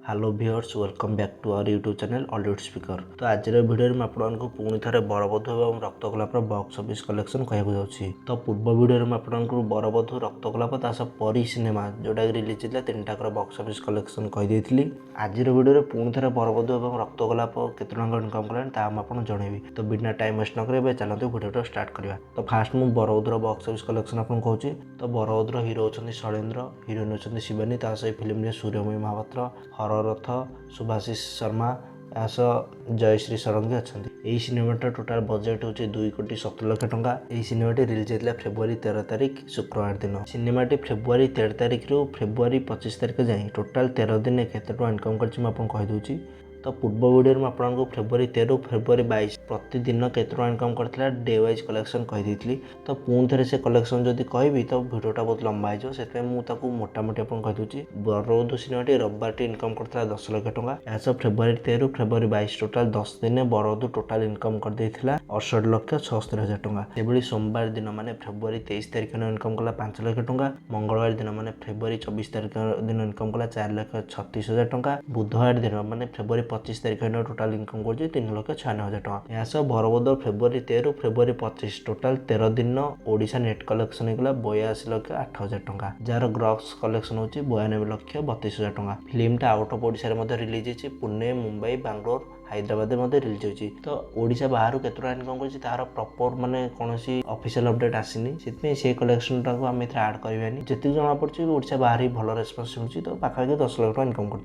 Hello viewers welcome back to our YouTube channel Hollywood speaker. तो आज video में आपको पुणी थे बरबधू और रक्तगोलापर बॉक्स ऑफिस कलेक्शन कहूँ जाऊँगी। तो पूर्व वीडियो में आपको बरबधू रक्तगोलाप तास परी सिनेमा जोटा रिलीज होता तीन टाकर बॉक्स ऑफिस कलेक्शन कहीदी। आज वीडियो पुणी थे बरबधू और रक्तगोलाप केते टଙ୍କା इनकम कलानी जनइबी। तो बिना टाइम वेस्ट न चलते वीडियो स्टार्ट करवा। तो फास्ट मुझे बरबधूर बॉक्स ऑफिस कलेक्शन आपको कहूँ। तो बरबधूर हिरो होती शैलेन्द्र, हिरोइन होती शिवानी, फिल्म में सूर्यमयी महापात्र, हर रथ, सुभाषिष शर्मा सह जयश्री षडंगी अच्छा। यही सिनेमाटा टोटाल बजेट हूँ 2,70,00,000 टंका। यही सिनेमाटी रिलीज होता फेब्रुआरी 13 तारिख शुक्रवार दिन। सिनेमाटी फेब्रुआरी 13 तारिख रू फेब्रुआरी 25 तारिख जाए टोटाल 13 दिन केते टଙ୍କା इनकम करदे। तो पूर्व वीडियो में आपको फेब्रुआरी 13 फेब्रुआरी 22 प्रतिदिन केते टଙ୍କା इनकम करता डे वाइज कलेक्शन कहीदी। तो पुणी थे से कलेक्शन जब कहि तो भिडियोटा बहुत लंबा हो मुझे मोटामोटी आपको कहीदे। बरबधू सिनेमाटी रविवार इनकम करता 10,00,000 टंका। यह फेब्रुआरी 13 फेब्रुआरी 22 टोटाल 10 दिन बरबधू टोटाल इनकम करदे 68,76,000 टंका। से सोमवार दिन माने फेब्रुआरी 23 तारिख इनकम कला 5,00,000 टंका। मंगलवार दिन माने फेब्रुआरी 24 तारिख दिन इनकम कला 4,36,000 टंका। बुधवार दिन माने फेब्रुआरी 25 तारिख टोटाल इनकम कर 3,96,000 टंका। यह सब बरबधू फेब्रुआरी 13 फेब्रुआरी 25 टोटाल 13 दिन ओडिशा नेट कलेक्शन होगा 82,08,000 टंका। जार ग्रॉस कलेक्शन होची 92,32,000 टंका। फिल्मटा आउट ऑफ ओडिशा रिलीज होती पुणे, मुंबई, बांग्लोर, हैदराबाद रिलीज होती। तो ओडिशा बाहर केते टଙ୍କା इनकम कर तार प्रॉपर माने कौन ऑफिशियल अपडेट आसीनी से कलेक्शन टाक आम आड करवानी। जी जना पड़ी ओडिशा बाहर ही भल रेस्पन्स मिलूँ। तो पाखापाखि 10,00,000 टଙ୍କା इनकम कर।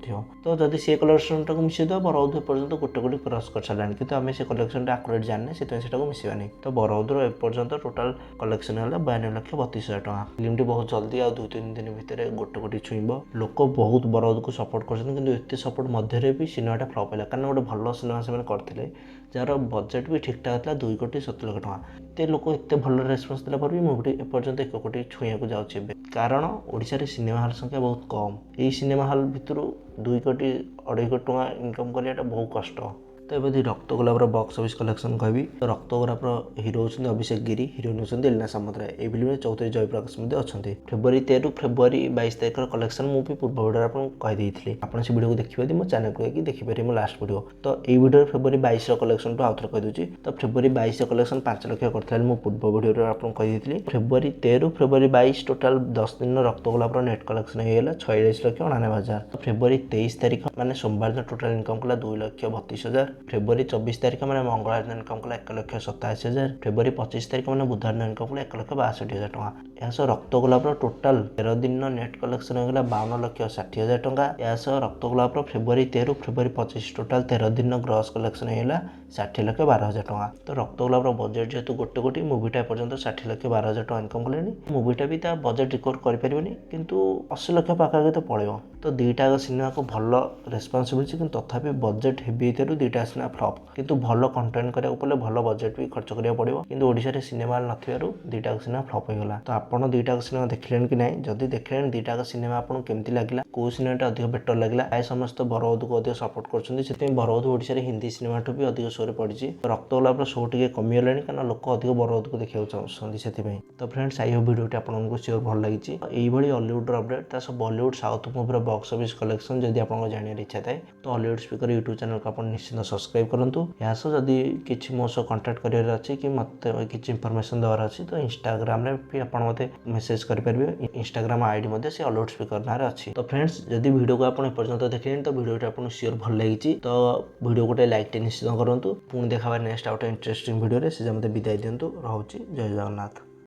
तो जब से कलेक्शन टाक मिसेद बरबधू एपर्यंत गोटे कोटी क्रॉस कर सारे कि आम से कलेक्शन आकुरेट जाने से मिसवानी। तो बरबधूर एपर्यंत टोटाल कलेक्शन है 92,32,000 टଙ୍କା। फिल्मटी बहुत जल्दी आ 2-3 दिन भितर गोटे कोटी छुईब। लोक बहुत बरबधू को सपोर्ट कर सपोर्ट मध्य भी सिनेमाटा फ्लॉप है कारण गोटे भल सिनेमा से करते जार बजेट भी ठीक ठाक था 2,70,00,000 टଙ୍କା। तो लोक एत भल रेस्पन्स देला पर भी मुवी एपर्यंत 1 कोटी छुईया जाऊँगी कारण ओडिशा सिनेमा हॉल संख्या बहुत कम। यही सिनेमा हॉल भितर 2 कोटी 2.5 कोटी टଙ୍କା इनकम करवाटा बहुत कष्ट। तो ये रक्तगोलापर बॉक्स ऑफिस कलेक्शन कहि तो रक्तगोलापर हिरो होती अभिषेक गिरी, हिरोइन होती एलिना सामंतराय। ये फिल्म में चौधरी जयप्रकाश अच्छा। फेब्रुआरी 13 फेब्रुआरी 22 तारिख कलेक्शन मुझे पूर्व वीडियो आपको कहीदी। आप वीडियो को देखिए मो चैनल को देखिए मो लास्ट वीडियो। तो ये वीडियो फेब्रुआरी 22 कलेक्शन तो आउ थे कहीदे। तो फेब्रुआरी 22 कलेक्शन 5,00,000 करता मो पूर्व वीडियो आपको कहीदी। फेब्रुआरी 13 फेब्रुआरी 22 टोटाल 10 दिन रक्तगोलापर नेट कलेक्शन होगा 46,99,000। फेब्रुआरी 23 तारिख माने सोमवार दिन टोटाल इनकम कला 2,32,000। फेब्रुआरी 24 तारिख मैंने मंगलवार दिन इनकम कला 1,87,000। फेब्रुआरी 25 तारिख मैंने बुधवार दिन इनकम कला 1,62,000 टंका। यह रक्तगोलापर टोटाल 13 दिन नेट कलेक्शन होगा 52,60,000 टंका। यह रक्तगोलापर फेब्रुआरी 13 फेब्रुआरी 25 टोटाल 13 दिन ग्रॉस कलेक्शन होगा 60,12,000 टंका। तो रक्तगोलापर बजेट जेहतु गोटे कोटी मुवीटा एपर्यंत 60,12,000 टंका इनकम कले। मुवीटा भी बजेट रिकवर कर किंतु 80 लाख पाखापाखि तो पड़ो। तो दुईटा सिनेमा को भल रेस्पन्स मिली तथापि बजेट हेवी दुईटा सिनेमा फ्लॉप किंतु भल कंटेंट करा पड़े भल बजेट भी खर्च करा पड़ो किंतु ओडिशा सिनेमा नथिबारु दुईटा सिनेमा फ्लॉप हो गला। तो आपन दुईटा सिनेमा देखिले कि नहीं जदि देखिले दुईटा सिनेमा आपको केमती लगला कौ सिनेमाटा अधिक बेटर लगला प्राय समस्त बरबधू को अधिक सपोर्ट कर बरबधू ओडिशा हिंदी सिनेमा ठू भी अधिक शो पड़ी। रक्तगोलापर शो टे कमिगला कारण लोक अधिक बरबधू को देखा चाहते। तो फ्रेंड्स आई होप वीडियो आपको श्योर भल लगी। यही हॉलीवुड अपडेट सब Bollywood south movie box office collection जब आपको जानवर इच्छा थाए तो हॉलीवुड स्पीकर यूट्यूब चैनल को आप निश्चित सब्सक्राइब करूँ। यहाँ जदि किसी मो सह कंटाक्ट करार अच्छी कि मत किसी इनफॉरमेशन देवार अच्छी तो इंस्टाग्राम भी आप मत मेसेज करेंगे। इंस्टाग्राम आईडी से हॉलीवुड स्पीकर ना अच्छी। तो फ्रेंड्स जदि वीडियो को आप एपर्यंत देखिए तो वीडियो आपको श्योर भल लगी तो वीडियो गोटे लाइक निश्चित करूँ। पुणी देखा नेक्स्ट आउट इंटरेस्टिंग वीडियो से मत विदाय दिंतु। रोचे जय जगन्नाथ।